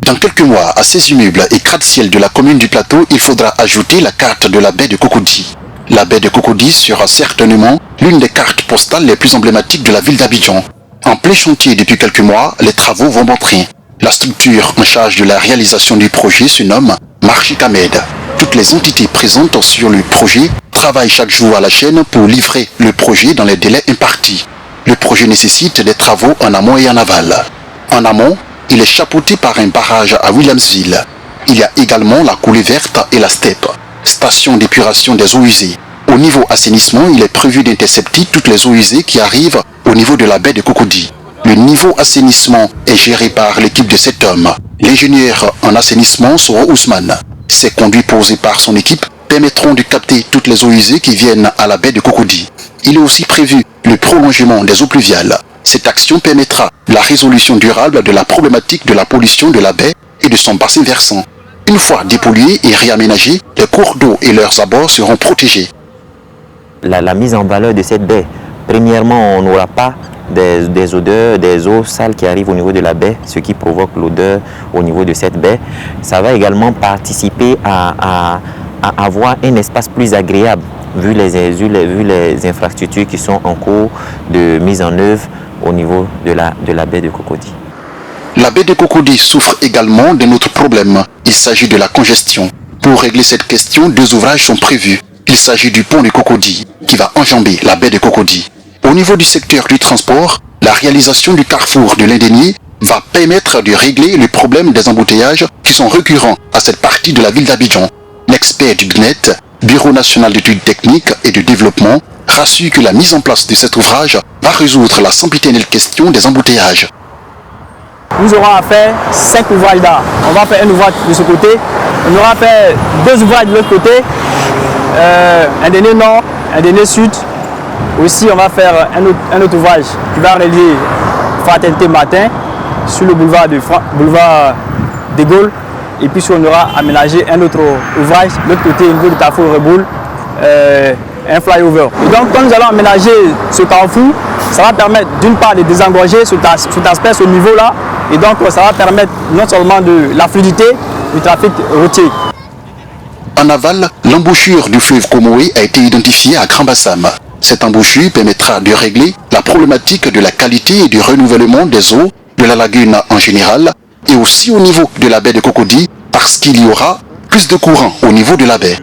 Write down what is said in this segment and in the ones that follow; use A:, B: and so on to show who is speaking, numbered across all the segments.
A: Dans quelques mois, à ces immeubles et gratte-ciel de la commune du Plateau, il faudra ajouter la carte de la baie de Cocody. La baie de Cocody sera certainement l'une des cartes postales les plus emblématiques de la ville d'Abidjan. En plein chantier depuis quelques mois, les travaux vont bon train. La structure en charge de la réalisation du projet se nomme Marchikamed. Toutes les entités présentes sur le projet travaillent chaque jour à la chaîne pour livrer le projet dans les délais impartis. Le projet nécessite des travaux en amont et en aval. En amont, il est chapeauté par un barrage à Williamsville. Il y a également la coulée verte et la steppe, station d'épuration des eaux usées. Au niveau assainissement, il est prévu d'intercepter toutes les eaux usées qui arrivent au niveau de la baie de Cocody. Le niveau assainissement est géré par l'équipe de 7 hommes. L'ingénieur en assainissement sera Ousmane. Ces conduits posés par son équipe permettront de capter toutes les eaux usées qui viennent à la baie de Cocody. Il est aussi prévu le prolongement des eaux pluviales. Cette action permettra la résolution durable de la problématique de la pollution de la baie et de son bassin versant. Une fois dépollués et réaménagés, les cours d'eau et leurs abords seront protégés.
B: La mise en valeur de cette baie, premièrement, on n'aura pas des odeurs, des eaux sales qui arrivent au niveau de la baie, ce qui provoque l'odeur au niveau de cette baie. Ça va également participer à avoir un espace plus agréable vu les infrastructures qui sont en cours de mise en œuvre au niveau de la baie de Cocody.
A: La baie de Cocody souffre également d'un autre problème. Il s'agit de la congestion. Pour régler cette question, 2 ouvrages sont prévus. Il s'agit du pont de Cocody qui va enjamber la baie de Cocody. Au niveau du secteur du transport, la réalisation du carrefour de l'Indénié va permettre de régler le problème des embouteillages qui sont récurrents à cette partie de la ville d'Abidjan. L'expert du BNET, Bureau national d'études techniques et de développement, rassure que la mise en place de cet ouvrage va résoudre la sempiternelle question des embouteillages.
C: Nous aurons à faire 5 ouvrages là. On va faire un ouvrage de ce côté, on aura fait 2 ouvrages de l'autre côté, un dernier nord, un dernier sud. Aussi, on va faire un autre ouvrage qui va relier Fraternité Matin sur le boulevard de Gaulle. Et puis, on aura aménagé un autre ouvrage de l'autre côté, au niveau du carrefour Reboul, un flyover. Et donc, quand nous allons aménager ce carrefour, ça va permettre d'une part de désengorger cet aspect, ce niveau-là. Et donc, ça va permettre non seulement de la fluidité du trafic routier.
A: En aval, l'embouchure du fleuve Comoé a été identifiée à Grand Bassam. Cette embouchure permettra de régler la problématique de la qualité et du renouvellement des eaux de la lagune en général et aussi au niveau de la baie de Cocody parce qu'il y aura plus de courant au niveau de la baie.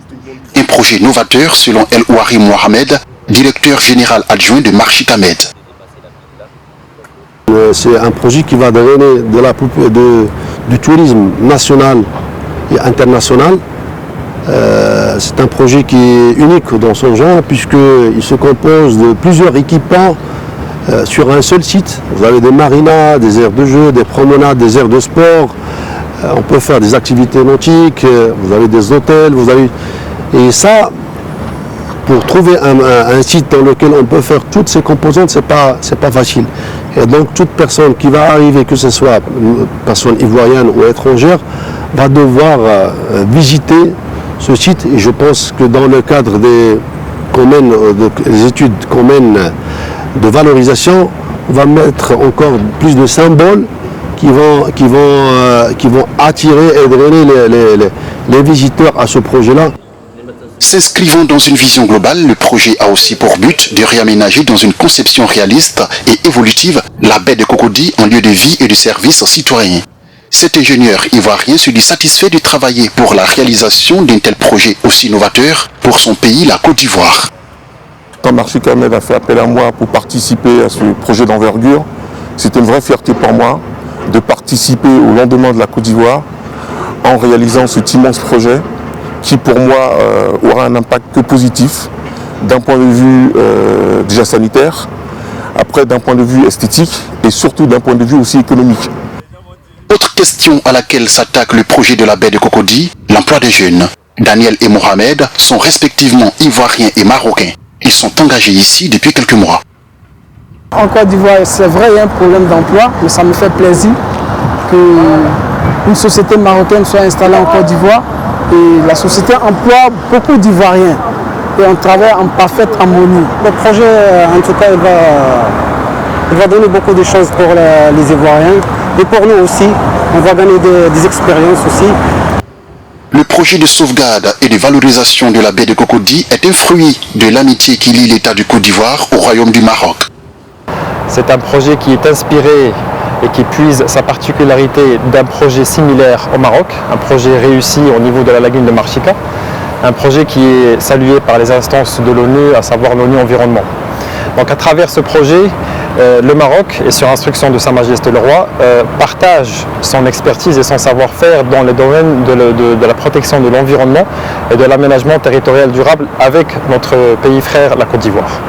A: Un projet novateur selon El Ouari Mohamed, directeur général adjoint de Marchikamed.
D: C'est un projet qui va drainer du tourisme national et international. C'est un projet qui est unique dans son genre puisqu'il se compose de plusieurs équipements sur un seul site. Vous avez des marinas, des aires de jeu, des promenades, des aires de sport. On peut faire des activités nautiques, vous avez des hôtels, Et ça, pour trouver un site dans lequel on peut faire toutes ces composantes, c'est pas facile. Et donc toute personne qui va arriver, que ce soit personne ivoirienne ou étrangère, va devoir visiter ce site. Et je pense que dans le cadre des études qu'on mène de valorisation, on va mettre encore plus de symboles qui vont attirer et drainer les visiteurs à ce projet-là.
A: S'inscrivant dans une vision globale, le projet a aussi pour but de réaménager dans une conception réaliste et évolutive la baie de Cocody en lieu de vie et de service citoyen. Cet ingénieur ivoirien se dit satisfait de travailler pour la réalisation d'un tel projet aussi novateur pour son pays, la Côte d'Ivoire.
E: Quand Marchikamed a fait appel à moi pour participer à ce projet d'envergure, c'était une vraie fierté pour moi de participer au lendemain de la Côte d'Ivoire en réalisant cet immense projet qui pour moi aura un impact que positif d'un point de vue déjà sanitaire, après d'un point de vue esthétique et surtout d'un point de vue aussi économique.
A: Autre question à laquelle s'attaque le projet de la baie de Cocody, l'emploi des jeunes. Daniel et Mohamed sont respectivement ivoiriens et marocains. Ils sont engagés ici depuis quelques mois.
C: En Côte d'Ivoire, c'est vrai, il y a un problème d'emploi, mais ça me fait plaisir qu'une société marocaine soit installée en Côte d'Ivoire. Et la société emploie beaucoup d'Ivoiriens et on travaille en parfaite harmonie. Le projet, en tout cas, il va donner beaucoup de choses pour les Ivoiriens.
F: Et pour nous aussi, on va gagner des expériences aussi.
A: Le projet de sauvegarde et de valorisation de la baie de Cocody est un fruit de l'amitié qui lie l'État du Côte d'Ivoire au Royaume du Maroc.
G: C'est un projet qui est inspiré et qui puise sa particularité d'un projet similaire au Maroc, un projet réussi au niveau de la lagune de Marchika, un projet qui est salué par les instances de l'ONU, à savoir l'ONU Environnement. Donc à travers ce projet, le Maroc, et sur instruction de Sa Majesté le Roi, partage son expertise et son savoir-faire dans le domaine de la protection de l'environnement et de l'aménagement territorial durable avec notre pays frère, la Côte d'Ivoire.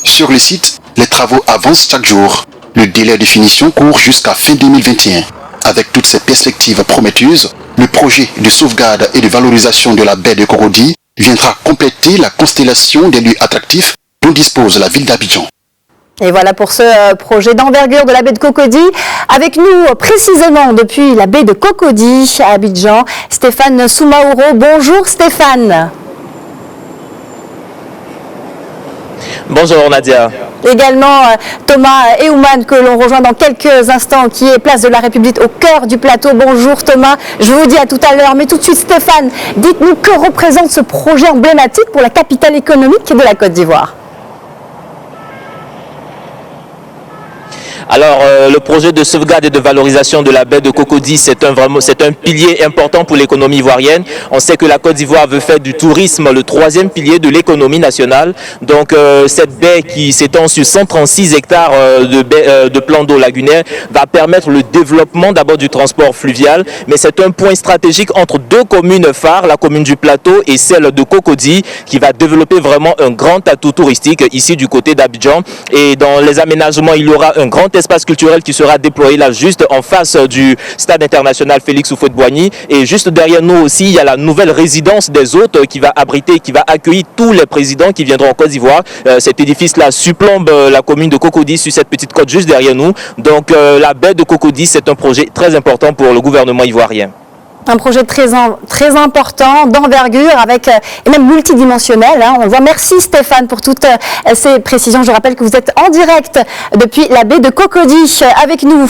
A: Sur le site, les travaux avancent chaque jour. Le délai de finition court jusqu'à fin 2021. Avec toutes ces perspectives prometteuses, le projet de sauvegarde et de valorisation de la baie de Cocody viendra compléter la constellation des lieux attractifs dont dispose la ville d'Abidjan.
H: Et voilà pour ce projet d'envergure de la baie de Cocody. Avec nous précisément depuis la baie de Cocody à Abidjan, Stéphane Soumaoro. Bonjour Stéphane.
I: Bonjour Nadia.
H: Également Thomas Eouman que l'on rejoint dans quelques instants qui est place de la République au cœur du plateau. Bonjour Thomas, je vous dis à tout à l'heure. Mais tout de suite Stéphane, dites-nous que représente ce projet emblématique pour la capitale économique de la Côte d'Ivoire.
I: Alors, le projet de sauvegarde et de valorisation de la baie de Cocody, c'est un pilier important pour l'économie ivoirienne. On sait que la Côte d'Ivoire veut faire du tourisme le troisième pilier de l'économie nationale. Donc, cette baie qui s'étend sur 136 hectares de plans d'eau lagunaires va permettre le développement d'abord du transport fluvial, mais c'est un point stratégique entre deux communes phares, la commune du Plateau et celle de Cocody, qui va développer vraiment un grand atout touristique ici du côté d'Abidjan. Et dans les aménagements, il y aura un grand espace culturel qui sera déployé là juste en face du stade international Félix Houphouët-Boigny, et juste derrière nous aussi il y a la nouvelle résidence des hôtes qui va abriter, qui va accueillir tous les présidents qui viendront en Côte d'Ivoire. Cet édifice là surplombe la commune de Cocody sur cette petite côte juste derrière nous. Donc la baie de Cocody, c'est un projet très important pour le gouvernement ivoirien.
H: Un projet très important, d'envergure, et même multidimensionnel. On le voit. Merci Stéphane pour toutes ces précisions. Je rappelle que vous êtes en direct depuis la baie de Cocody avec nous.